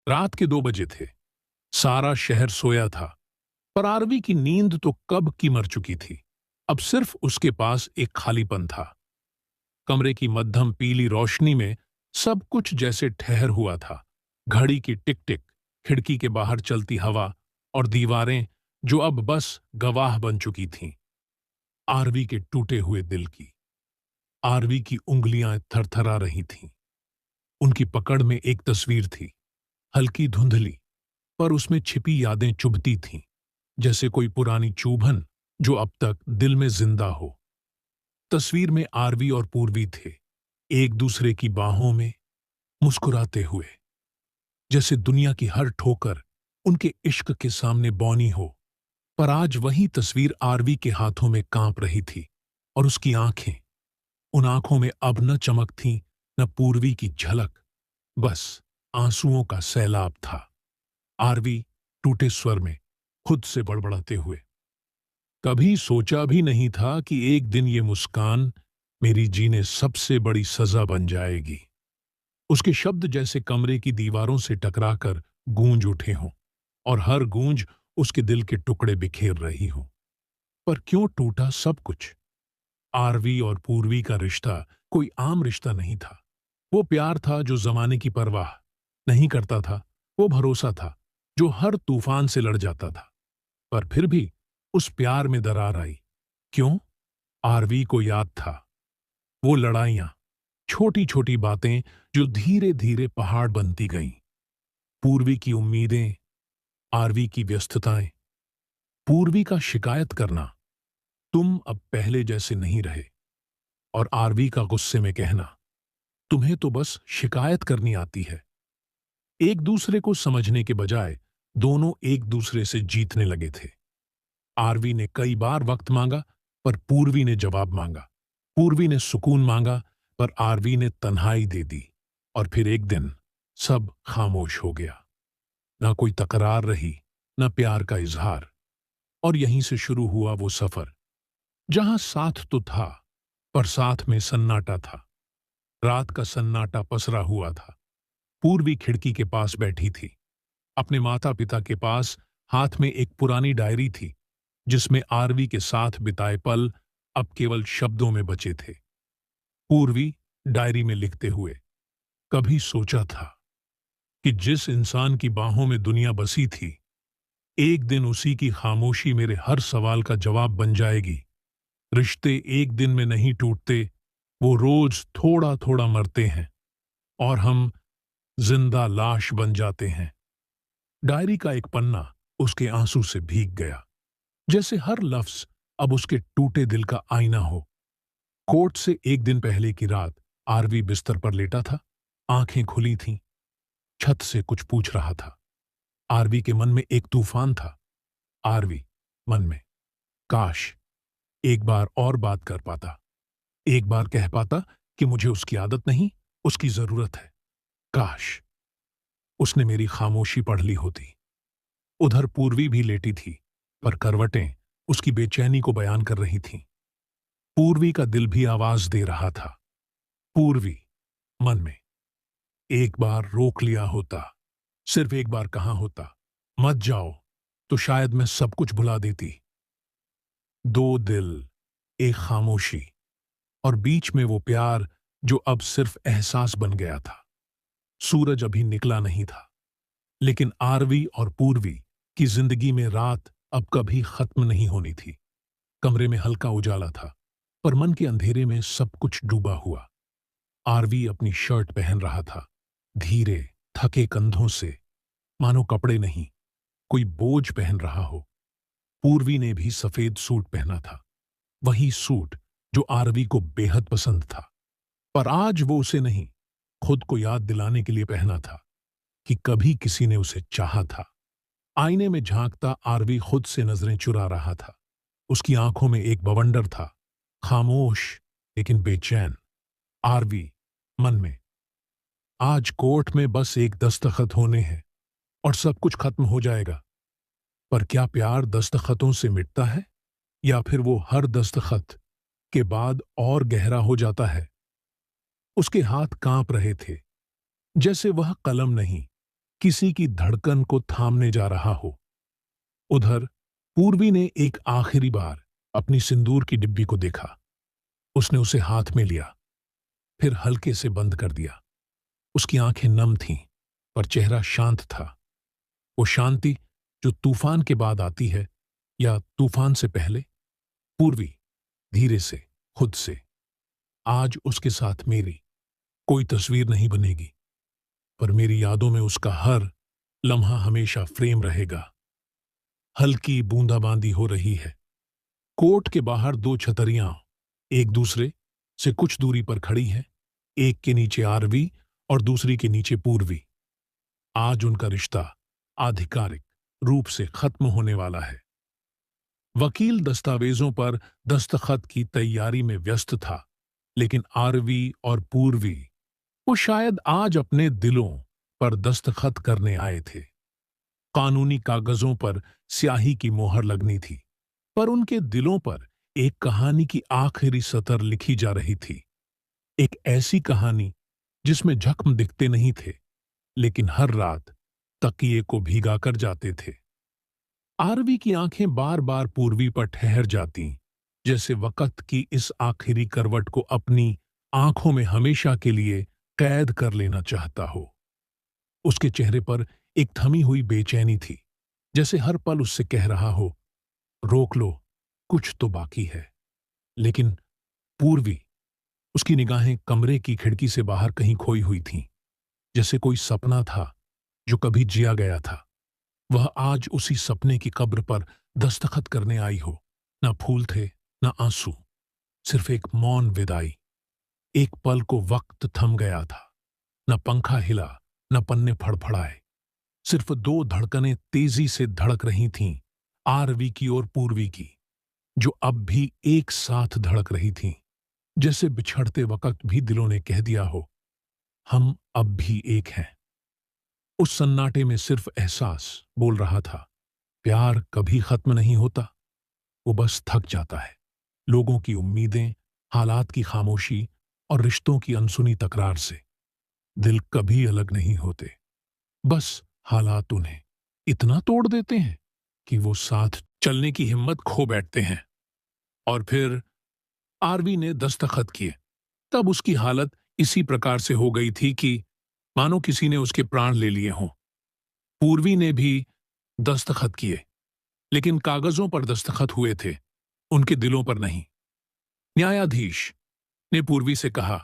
रात के 2 बजे थे। सारा शहर सोया था, पर आरवी की नींद तो कब की मर चुकी थी। अब सिर्फ उसके पास एक खालीपन था। कमरे की मध्यम पीली रोशनी में सब कुछ जैसे ठहर हुआ था। घड़ी की टिक टिक, खिड़की के बाहर चलती हवा और दीवारें जो अब बस गवाह बन चुकी थीं आरवी के टूटे हुए दिल की। आरवी की उंगलियां थरथरा रही थीं। उनकी पकड़ में एक तस्वीर थी, हल्की धुंधली, पर उसमें छिपी यादें चुभती थीं, जैसे कोई पुरानी चुभन जो अब तक दिल में जिंदा हो। तस्वीर में आरवी और पूर्वी थे, एक दूसरे की बाहों में, मुस्कुराते हुए, जैसे दुनिया की हर ठोकर उनके इश्क के सामने बौनी हो। पर आज वही तस्वीर आरवी के हाथों में कांप रही थी, और उसकी आंखें, उन आंखों में अब न चमक थी, न पूर्वी की झलक, बस आंसुओं का सैलाब था। आरवी टूटे स्वर में खुद से बड़बड़ाते हुए, कभी सोचा भी नहीं था कि एक दिन ये मुस्कान मेरी जीने सबसे बड़ी सजा बन जाएगी। उसके शब्द जैसे कमरे की दीवारों से टकराकर गूंज उठे हों, और हर गूंज उसके दिल के टुकड़े बिखेर रही हो। पर क्यों टूटा सब कुछ? आरवी और पूर्वी का रिश्ता कोई आम रिश्ता नहीं था। वो प्यार था जो जमाने की परवाह नहीं करता था। वो भरोसा था जो हर तूफान से लड़ जाता था। पर फिर भी उस प्यार में दरार आई। क्यों? आरवी को याद था वो लड़ाइयां, छोटी छोटी बातें जो धीरे धीरे पहाड़ बनती गईं। पूर्वी की उम्मीदें, आरवी की व्यस्तताएं, पूर्वी का शिकायत करना, तुम अब पहले जैसे नहीं रहे, और आरवी का गुस्से में कहना, तुम्हें तो बस शिकायत करनी आती है। एक दूसरे को समझने के बजाय दोनों एक दूसरे से जीतने लगे थे। आरवी ने कई बार वक्त मांगा, पर पूर्वी ने जवाब मांगा। पूर्वी ने सुकून मांगा, पर आरवी ने तन्हाई दे दी। और फिर एक दिन सब खामोश हो गया। ना कोई तकरार रही, ना प्यार का इजहार। और यहीं से शुरू हुआ वो सफर, जहां साथ तो था, पर साथ में सन्नाटा था। रात का सन्नाटा पसरा हुआ था। पूर्वी खिड़की के पास बैठी थी, अपने माता पिता के पास। हाथ में एक पुरानी डायरी थी, जिसमें आरवी के साथ बिताए पल अब केवल शब्दों में बचे थे। पूर्वी डायरी में लिखते हुए, कभी सोचा था कि जिस इंसान की बाहों में दुनिया बसी थी, एक दिन उसी की खामोशी मेरे हर सवाल का जवाब बन जाएगी। रिश्ते एक दिन में नहीं टूटते, वो रोज थोड़ा थोड़ा मरते हैं, और हम जिंदा लाश बन जाते हैं। डायरी का एक पन्ना उसके आंसू से भीग गया, जैसे हर लफ्ज अब उसके टूटे दिल का आईना हो। कोर्ट से एक दिन पहले की रात आरवी बिस्तर पर लेटा था। आंखें खुली थीं। छत से कुछ पूछ रहा था। आरवी के मन में एक तूफान था। आरवी मन में, काश एक बार और बात कर पाता, एक बार कह पाता कि मुझे उसकी आदत नहीं, उसकी जरूरत है। काश उसने मेरी खामोशी पढ़ ली होती। उधर पूर्वी भी लेटी थी, पर करवटें उसकी बेचैनी को बयान कर रही थीं। पूर्वी का दिल भी आवाज दे रहा था। पूर्वी मन में, एक बार रोक लिया होता, सिर्फ एक बार कहा होता, मत जाओ, तो शायद मैं सब कुछ भुला देती। दो दिल, एक खामोशी, और बीच में वो प्यार जो अब सिर्फ एहसास बन गया था। सूरज अभी निकला नहीं था, लेकिन आरवी और पूर्वी की जिंदगी में रात अब कभी खत्म नहीं होनी थी। कमरे में हल्का उजाला था, पर मन के अंधेरे में सब कुछ डूबा हुआ। आरवी अपनी शर्ट पहन रहा था, धीरे, थके कंधों से, मानो कपड़े नहीं, कोई बोझ पहन रहा हो। पूर्वी ने भी सफेद सूट पहना था, वही सूट जो आरवी को बेहद पसंद था। पर आज वो उसे नहीं, खुद को याद दिलाने के लिए पहना था कि कभी किसी ने उसे चाहा था। आईने में झांकता आरवी खुद से नजरें चुरा रहा था। उसकी आंखों में एक बवंडर था, खामोश लेकिन बेचैन। आरवी मन में, आज कोर्ट में बस एक दस्तखत होने हैं और सब कुछ खत्म हो जाएगा। पर क्या प्यार दस्तखतों से मिटता है, या फिर वो हर दस्तखत के बाद और गहरा हो जाता है? उसके हाथ कांप रहे थे, जैसे वह कलम नहीं, किसी की धड़कन को थामने जा रहा हो। उधर पूर्वी ने एक आखिरी बार अपनी सिंदूर की डिब्बी को देखा। उसने उसे हाथ में लिया, फिर हल्के से बंद कर दिया। उसकी आंखें नम थीं, पर चेहरा शांत था। वो शांति जो तूफान के बाद आती है, या तूफान से पहले। पूर्वी धीरे से, खुद से, आज उसके साथ मेरी कोई तस्वीर नहीं बनेगी, पर मेरी यादों में उसका हर लम्हा हमेशा फ्रेम रहेगा। हल्की बूंदाबांदी हो रही है। कोर्ट के बाहर दो छतरियां एक दूसरे से कुछ दूरी पर खड़ी हैं। एक के नीचे आरवी और दूसरी के नीचे पूर्वी। आज उनका रिश्ता आधिकारिक रूप से खत्म होने वाला है। वकील दस्तावेजों पर दस्तखत की तैयारी में व्यस्त था, लेकिन आरवी और पूर्वी, वो शायद आज अपने दिलों पर दस्तखत करने आए थे। कानूनी कागजों पर स्याही की मोहर लगनी थी, पर उनके दिलों पर एक कहानी की आखिरी सतर लिखी जा रही थी। एक ऐसी कहानी जिसमें जख्म दिखते नहीं थे, लेकिन हर रात तकिए को भीगा कर जाते थे। आरवी की आंखें बार बार पूर्वी पर ठहर जातीं, जैसे वक्त की इस आखिरी करवट को अपनी आंखों में हमेशा के लिए कैद कर लेना चाहता हो। उसके चेहरे पर एक थमी हुई बेचैनी थी, जैसे हर पल उससे कह रहा हो, रोक लो, कुछ तो बाकी है। लेकिन पूर्वी, उसकी निगाहें कमरे की खिड़की से बाहर कहीं खोई हुई थीं, जैसे कोई सपना था जो कभी जिया गया था। वह आज उसी सपने की कब्र पर दस्तखत करने आई हो। ना फूल थे, ना आंसू, सिर्फ एक मौन विदाई। एक पल को वक्त थम गया था। न पंखा हिला, न पन्ने फड़फड़ाए। सिर्फ दो धड़कनें तेजी से धड़क रही थीं, आरवी की और पूर्वी की, जो अब भी एक साथ धड़क रही थीं। जैसे बिछड़ते वक्त भी दिलों ने कह दिया हो, हम अब भी एक हैं। उस सन्नाटे में सिर्फ एहसास बोल रहा था, प्यार कभी खत्म नहीं होता, वो बस थक जाता है। लोगों की उम्मीदें, हालात की खामोशी और रिश्तों की अनसुनी तकरार से। दिल कभी अलग नहीं होते, बस हालात उन्हें इतना तोड़ देते हैं कि वो साथ चलने की हिम्मत खो बैठते हैं। और फिर आरवी ने दस्तखत किए। तब उसकी हालत इसी प्रकार से हो गई थी कि मानो किसी ने उसके प्राण ले लिए हों। पूर्वी ने भी दस्तखत किए, लेकिन कागजों पर दस्तखत हुए थे, उनके दिलों पर नहीं। न्यायाधीश ने पूर्वी से कहा,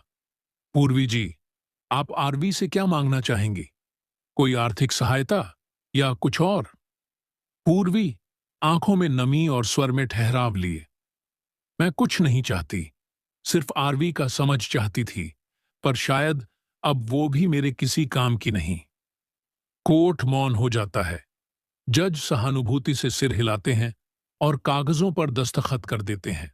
पूर्वी जी, आप आरवी से क्या मांगना चाहेंगी? कोई आर्थिक सहायता या कुछ और? पूर्वी आंखों में नमी और स्वर में ठहराव लिए, मैं कुछ नहीं चाहती, सिर्फ आरवी का समझ चाहती थी, पर शायद अब वो भी मेरे किसी काम की नहीं। कोर्ट मौन हो जाता है। जज सहानुभूति से सिर हिलाते हैं और कागजों पर दस्तखत कर देते हैं।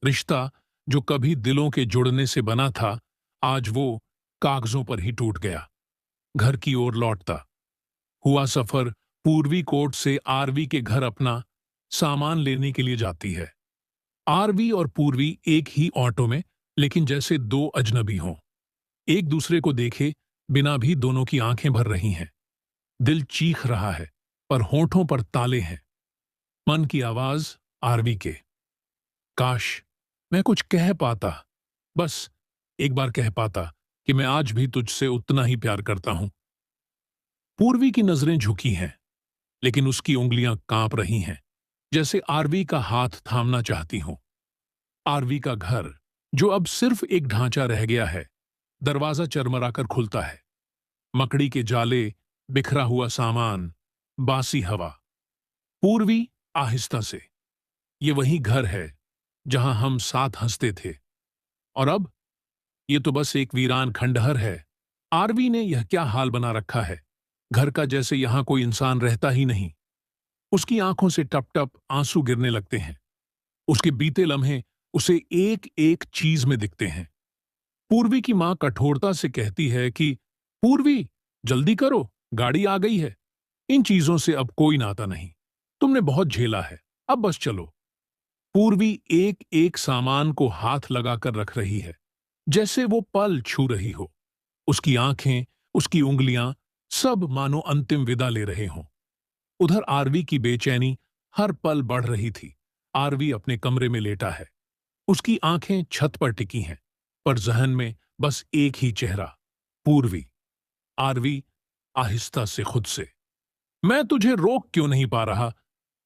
रिश्ता जो कभी दिलों के जुड़ने से बना था, आज वो कागजों पर ही टूट गया। घर की ओर लौटता हुआ सफर पूर्वी कोर्ट से आरवी के घर अपना सामान लेने के लिए जाती है। आरवी और पूर्वी एक ही ऑटो में, लेकिन जैसे दो अजनबी हों। एक दूसरे को देखे बिना भी दोनों की आंखें भर रही हैं। दिल चीख रहा है, पर होठों पर ताले हैं। मन की आवाज आरवी के, काश मैं कुछ कह पाता, बस एक बार कह पाता कि मैं आज भी तुझसे उतना ही प्यार करता हूं। पूर्वी की नजरें झुकी हैं, लेकिन उसकी उंगलियां कांप रही हैं, जैसे आरवी का हाथ थामना चाहती हों। आरवी का घर, जो अब सिर्फ एक ढांचा रह गया है, दरवाजा चरमराकर खुलता है। मकड़ी के जाले, बिखरा हुआ सामान, बासी हवा। पूर्वी आहिस्ता से, ये वही घर है जहां हम साथ हंसते थे, और अब ये तो बस एक वीरान खंडहर है। आरवी ने यह क्या हाल बना रखा है, घर का, जैसे यहां कोई इंसान रहता ही नहीं। उसकी आंखों से टप टप आंसू गिरने लगते हैं। उसके बीते लम्हे उसे एक एक चीज में दिखते हैं। पूर्वी की मां कठोरता से कहती है कि पूर्वी, जल्दी करो, गाड़ी आ गई है। इन चीजों से अब कोई नाता नहीं, तुमने बहुत झेला है, अब बस चलो। पूर्वी एक एक सामान को हाथ लगाकर रख रही है, जैसे वो पल छू रही हो। उसकी आंखें, उसकी उंगलियां सब मानो अंतिम विदा ले रहे हों। उधर आरवी की बेचैनी हर पल बढ़ रही थी। आरवी अपने कमरे में लेटा है। उसकी आंखें छत पर टिकी हैं, पर जहन में बस एक ही चेहरा, पूर्वी। आरवी आहिस्ता से खुद से, मैं तुझे रोक क्यों नहीं पा रहा?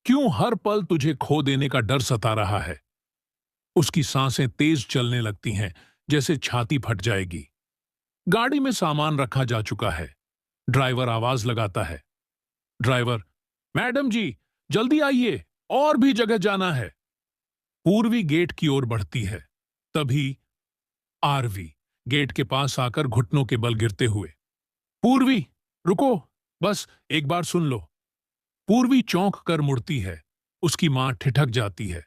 क्यों हर पल तुझे खो देने का डर सता रहा है? उसकी सांसें तेज चलने लगती हैं, जैसे छाती फट जाएगी। गाड़ी में सामान रखा जा चुका है। ड्राइवर आवाज लगाता है। ड्राइवर, मैडम जी, जल्दी आइए, और भी जगह जाना है। पूर्वी गेट की ओर बढ़ती है। तभी आरवी गेट के पास आकर घुटनों के बल गिरते हुए, पूर्वी, रुको, बस एक बार सुन लो। पूर्वी चौंक कर मुड़ती है। उसकी मां ठिठक जाती है।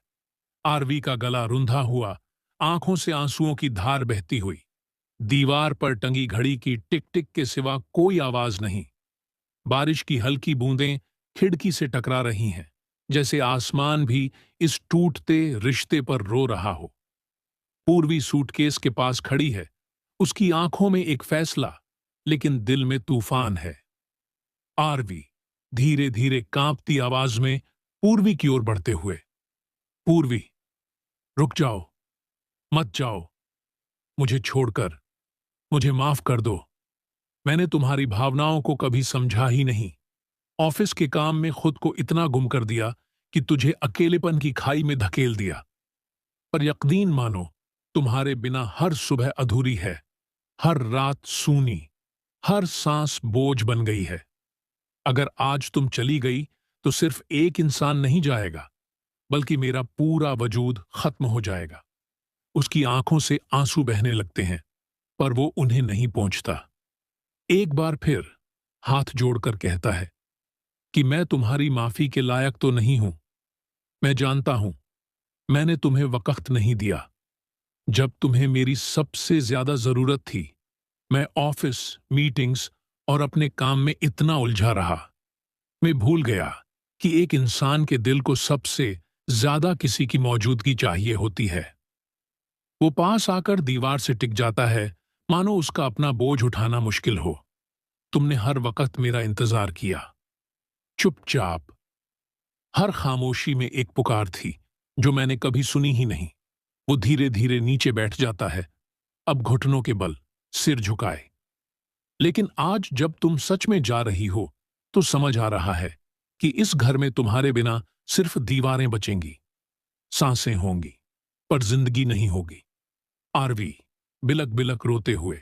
आरवी का गला रुंधा हुआ, आंखों से आंसुओं की धार बहती हुई। दीवार पर टंगी घड़ी की टिक टिक के सिवा कोई आवाज नहीं। बारिश की हल्की बूंदें खिड़की से टकरा रही हैं, जैसे आसमान भी इस टूटते रिश्ते पर रो रहा हो। पूर्वी सूटकेस के पास खड़ी है। उसकी आंखों में एक फैसला, लेकिन दिल में तूफान है। आरवी धीरे धीरे कांपती आवाज में पूर्वी की ओर बढ़ते हुए, पूर्वी, रुक जाओ, मत जाओ, मुझे छोड़कर, मुझे माफ कर दो। मैंने तुम्हारी भावनाओं को कभी समझा ही नहीं। ऑफिस के काम में खुद को इतना गुम कर दिया कि तुझे अकेलेपन की खाई में धकेल दिया। पर यकीन मानो, तुम्हारे बिना हर सुबह अधूरी है, हर रात सूनी, हर सांस बोझ बन गई है। अगर आज तुम चली गई तो सिर्फ एक इंसान नहीं जाएगा, बल्कि मेरा पूरा वजूद खत्म हो जाएगा। उसकी आंखों से आंसू बहने लगते हैं, पर वो उन्हें नहीं पहुंचता। एक बार फिर हाथ जोड़कर कहता है कि मैं तुम्हारी माफी के लायक तो नहीं हूं। मैं जानता हूं, मैंने तुम्हें वक्त नहीं दिया। जब तुम्हें मेरी सबसे ज्यादा जरूरत थी, मैं ऑफिस, मीटिंग्स और अपने काम में इतना उलझा रहा। मैं भूल गया कि एक इंसान के दिल को सबसे ज्यादा किसी की मौजूदगी चाहिए होती है। वो पास आकर दीवार से टिक जाता है, मानो उसका अपना बोझ उठाना मुश्किल हो। तुमने हर वक्त मेरा इंतजार किया, चुपचाप। हर खामोशी में एक पुकार थी जो मैंने कभी सुनी ही नहीं। वो धीरे धीरे नीचे बैठ जाता है, अब घुटनों के बल, सिर झुकाए। लेकिन आज जब तुम सच में जा रही हो, तो समझ आ रहा है कि इस घर में तुम्हारे बिना सिर्फ दीवारें बचेंगी, सांसें होंगी, पर जिंदगी नहीं होगी। आरवी बिलक बिलक रोते हुए,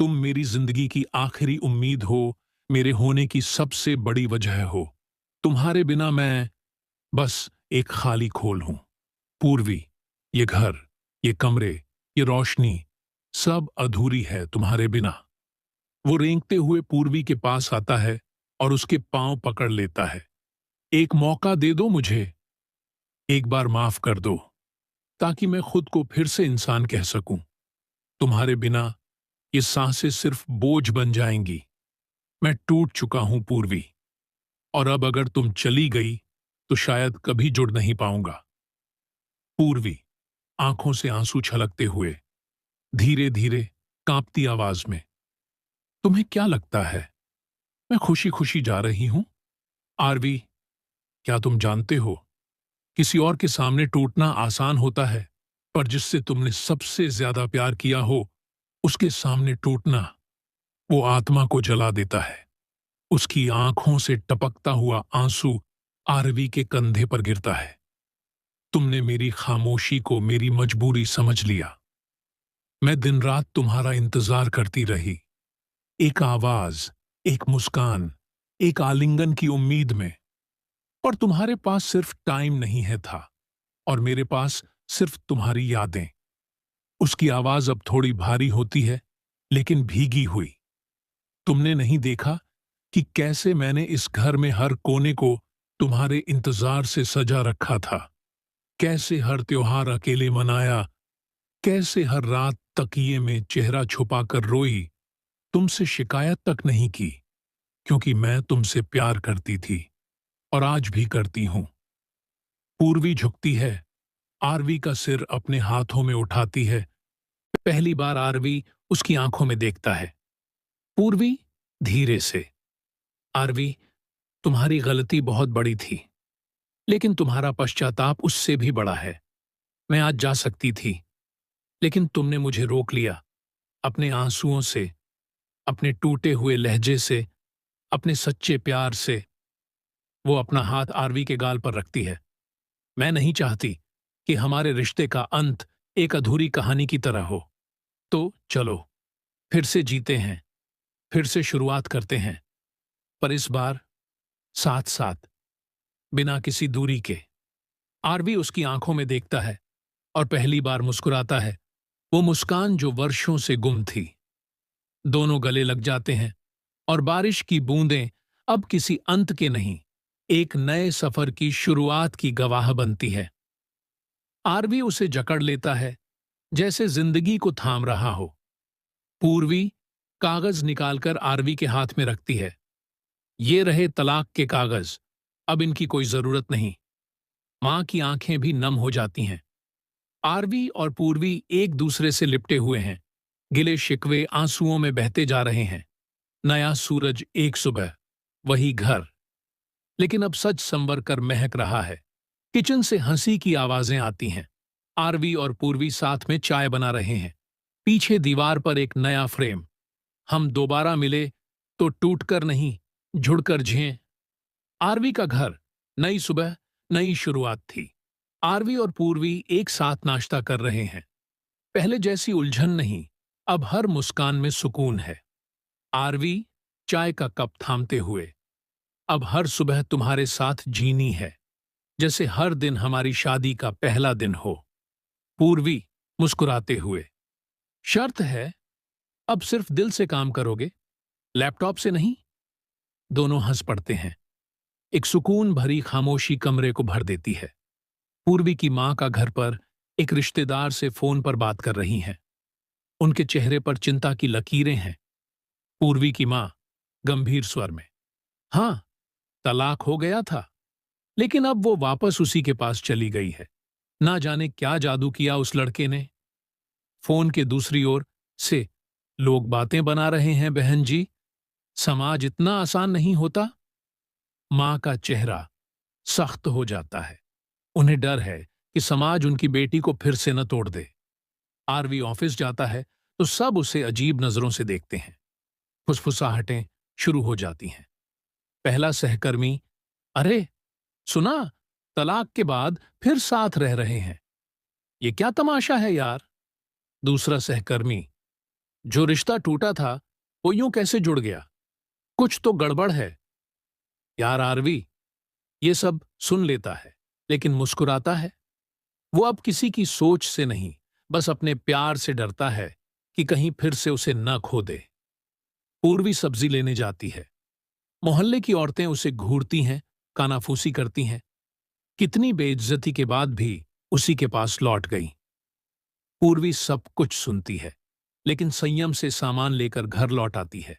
तुम मेरी जिंदगी की आखिरी उम्मीद हो, मेरे होने की सबसे बड़ी वजह हो। तुम्हारे बिना मैं बस एक खाली खोल हूं। पूर्वी, ये घर, ये कमरे, ये रोशनी, सब अधूरी है तुम्हारे बिना। वो रेंगते हुए पूर्वी के पास आता है और उसके पांव पकड़ लेता है। एक मौका दे दो मुझे, एक बार माफ कर दो, ताकि मैं खुद को फिर से इंसान कह सकूं। तुम्हारे बिना ये सांसें सिर्फ बोझ बन जाएंगी। मैं टूट चुका हूं पूर्वी, और अब अगर तुम चली गई तो शायद कभी जुड़ नहीं पाऊंगा। पूर्वी आंखों से आंसू छलकते हुए, धीरे धीरे कांपती आवाज में, तुम्हें क्या लगता है मैं खुशी खुशी जा रही हूं? आरवी, क्या तुम जानते हो, किसी और के सामने टूटना आसान होता है, पर जिससे तुमने सबसे ज्यादा प्यार किया हो, उसके सामने टूटना, वो आत्मा को जला देता है। उसकी आंखों से टपकता हुआ आंसू आरवी के कंधे पर गिरता है। तुमने मेरी खामोशी को मेरी मजबूरी समझ लिया। मैं दिन रात तुम्हारा इंतजार करती रही, एक आवाज, एक मुस्कान, एक आलिंगन की उम्मीद में। पर तुम्हारे पास सिर्फ टाइम नहीं है था, और मेरे पास सिर्फ तुम्हारी यादें। उसकी आवाज अब थोड़ी भारी होती है, लेकिन भीगी हुई। तुमने नहीं देखा कि कैसे मैंने इस घर में हर कोने को तुम्हारे इंतजार से सजा रखा था, कैसे हर त्योहार अकेले मनाया, कैसे हर रात तकिए में चेहरा छुपाकर रोई। तुमसे शिकायत तक नहीं की, क्योंकि मैं तुमसे प्यार करती थी, और आज भी करती हूं। पूर्वी झुकती है, आरवी का सिर अपने हाथों में उठाती है। पहली बार आरवी उसकी आंखों में देखता है। पूर्वी धीरे से, आरवी, तुम्हारी गलती बहुत बड़ी थी, लेकिन तुम्हारा पश्चाताप उससे भी बड़ा है। मैं आज जा सकती थी, लेकिन तुमने मुझे रोक लिया। अपने आंसुओं से, अपने टूटे हुए लहजे से, अपने सच्चे प्यार से। वो अपना हाथ आरवी के गाल पर रखती है। मैं नहीं चाहती कि हमारे रिश्ते का अंत एक अधूरी कहानी की तरह हो। तो चलो, फिर से जीते हैं, फिर से शुरुआत करते हैं, पर इस बार साथ साथ, बिना किसी दूरी के। आरवी उसकी आंखों में देखता है और पहली बार मुस्कुराता है, वो मुस्कान जो वर्षों से गुम थी। दोनों गले लग जाते हैं और बारिश की बूंदें अब किसी अंत के नहीं, एक नए सफर की शुरुआत की गवाह बनती है। आरवी उसे जकड़ लेता है, जैसे जिंदगी को थाम रहा हो। पूर्वी कागज निकालकर आरवी के हाथ में रखती है। ये रहे तलाक के कागज, अब इनकी कोई जरूरत नहीं। मां की आंखें भी नम हो जाती हैं। आरवी और पूर्वी एक दूसरे से लिपटे हुए हैं, गिले शिकवे आंसुओं में बहते जा रहे हैं। नया सूरज, एक सुबह, वही घर। लेकिन अब सच संवर कर महक रहा है। किचन से हंसी की आवाजें आती हैं। आरवी और पूर्वी साथ में चाय बना रहे हैं। पीछे दीवार पर एक नया फ्रेम। हम दोबारा मिले तो टूटकर नहीं, जुड़कर जिएं। आरवी का घर, नई सुबह, नई शुरुआत थी। आरवी और पूर्वी एक साथ नाश्ता कर रहे हैं। पहले जैसी उलझन नहीं, अब हर मुस्कान में सुकून है। आरवी चाय का कप थामते हुए, अब हर सुबह तुम्हारे साथ जीनी है, जैसे हर दिन हमारी शादी का पहला दिन हो। पूर्वी मुस्कुराते हुए, शर्त है, अब सिर्फ दिल से काम करोगे, लैपटॉप से नहीं। दोनों हंस पड़ते हैं। एक सुकून भरी खामोशी कमरे को भर देती है। पूर्वी की मां का घर पर एक रिश्तेदार से फोन पर बात कर रही हैं। उनके चेहरे पर चिंता की लकीरें हैं। पूर्वी की मां गंभीर स्वर में, हां, तलाक हो गया था, लेकिन अब वो वापस उसी के पास चली गई है। ना जाने क्या जादू किया उस लड़के ने। फोन के दूसरी ओर से, लोग बातें बना रहे हैं बहन जी, समाज इतना आसान नहीं होता। मां का चेहरा सख्त हो जाता है। उन्हें डर है कि समाज उनकी बेटी को फिर से न तोड़ दे। आरवी ऑफिस जाता है तो सब उसे अजीब नजरों से देखते हैं। फुसफुसाहटें शुरू हो जाती हैं। पहला सहकर्मी, अरे सुना, तलाक के बाद फिर साथ रह रहे हैं, ये क्या तमाशा है यार। दूसरा सहकर्मी, जो रिश्ता टूटा था वो यूं कैसे जुड़ गया, कुछ तो गड़बड़ है। यार आरवी ये सब सुन लेता है, लेकिन मुस्कुराता है। वो अब किसी की सोच से नहीं, बस अपने प्यार से डरता है कि कहीं फिर से उसे न खो दे। पूर्वी सब्जी लेने जाती है। मोहल्ले की औरतें उसे घूरती हैं, कानाफूसी करती हैं। कितनी बेइज्जती के बाद भी उसी के पास लौट गई। पूर्वी सब कुछ सुनती है, लेकिन संयम से सामान लेकर घर लौट आती है।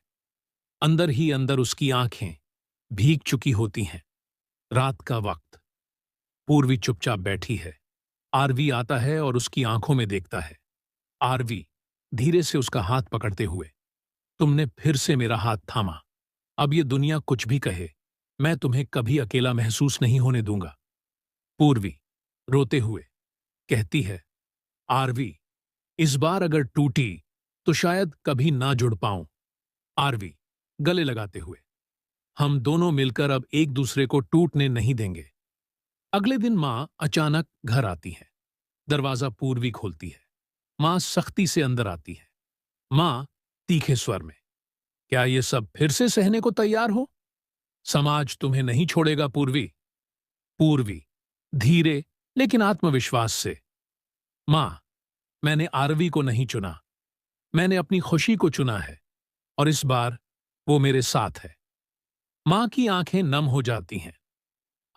अंदर ही अंदर उसकी आंखें भीग चुकी होती हैं। रात का वक्त। पूर्वी चुपचाप बैठी है। आरवी आता है और उसकी आंखों में देखता है। आरवी धीरे से उसका हाथ पकड़ते हुए, तुमने फिर से मेरा हाथ थामा। अब ये दुनिया कुछ भी कहे, मैं तुम्हें कभी अकेला महसूस नहीं होने दूंगा। पूर्वी रोते हुए कहती है, आरवी इस बार अगर टूटी तो शायद कभी ना जुड़ पाऊं। आरवी गले लगाते हुए, हम दोनों मिलकर अब एक दूसरे को टूटने नहीं देंगे। अगले दिन मां अचानक घर आती है। दरवाजा पूर्वी खोलती है। मां सख्ती से अंदर आती है। मां तीखे स्वर में, क्या ये सब फिर से सहने को तैयार हो? समाज तुम्हें नहीं छोड़ेगा पूर्वी। पूर्वी धीरे लेकिन आत्मविश्वास से, मां, मैंने आरवी को नहीं चुना, मैंने अपनी खुशी को चुना है, और इस बार वो मेरे साथ है। मां की आंखें नम हो जाती हैं।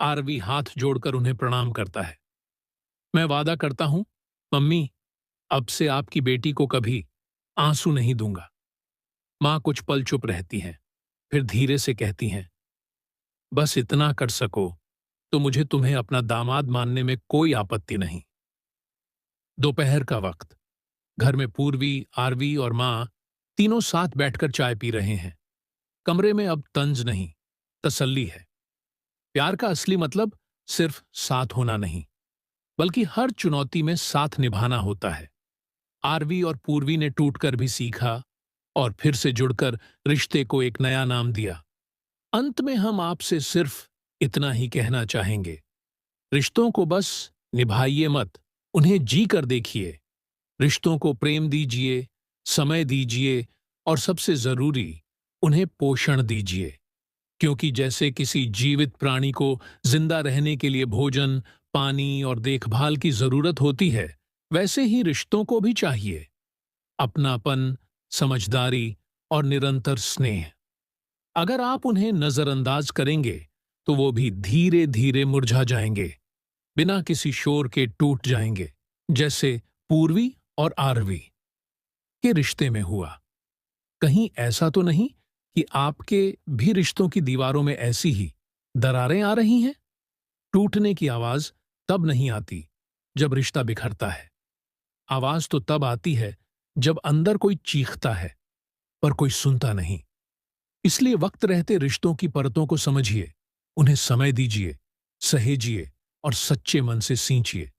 आरवी हाथ जोड़कर उन्हें प्रणाम करता है। मैं वादा करता हूं, मम्मी, अब से आपकी बेटी को कभी आंसू नहीं दूंगा। मां कुछ पल चुप रहती हैं, फिर धीरे से कहती हैं, बस इतना कर सको तो मुझे तुम्हें अपना दामाद मानने में कोई आपत्ति नहीं। दोपहर का वक्त। घर में पूर्वी, आरवी और मां तीनों साथ बैठकर चाय पी रहे हैं। कमरे में अब तंज नहीं, तसल्ली है। प्यार का असली मतलब सिर्फ साथ होना नहीं, बल्कि हर चुनौती में साथ निभाना होता है। आरवी और पूर्वी ने टूटकर भी सीखा और फिर से जुड़कर रिश्ते को एक नया नाम दिया। अंत में हम आपसे सिर्फ इतना ही कहना चाहेंगे, रिश्तों को बस निभाइए मत, उन्हें जी कर देखिए। रिश्तों को प्रेम दीजिए, समय दीजिए और सबसे जरूरी, उन्हें पोषण दीजिए। क्योंकि जैसे किसी जीवित प्राणी को जिंदा रहने के लिए भोजन, पानी और देखभाल की जरूरत होती है, वैसे ही रिश्तों को भी चाहिए अपनापन, समझदारी और निरंतर स्नेह। अगर आप उन्हें नजरअंदाज करेंगे तो वो भी धीरे धीरे मुरझा जाएंगे, बिना किसी शोर के टूट जाएंगे, जैसे पूर्वी और आरवी के रिश्ते में हुआ। कहीं ऐसा तो नहीं कि आपके भी रिश्तों की दीवारों में ऐसी ही दरारें आ रही हैं? टूटने की आवाज तब नहीं आती जब रिश्ता बिखरता है। आवाज तो तब आती है जब अंदर कोई चीखता है पर कोई सुनता नहीं। इसलिए वक्त रहते रिश्तों की परतों को समझिए, उन्हें समय दीजिए, सहेजिए और सच्चे मन से सींचिए।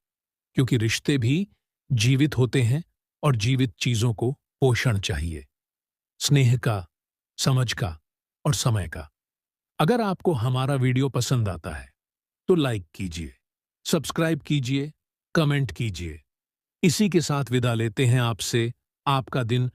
क्योंकि रिश्ते भी जीवित होते हैं और जीवित चीजों को पोषण चाहिए, स्नेह का, समझ का और समय का। अगर आपको हमारा वीडियो पसंद आता है तो लाइक कीजिए, सब्सक्राइब कीजिए, कमेंट कीजिए। इसी के साथ विदा लेते हैं आपसे। आपका दिन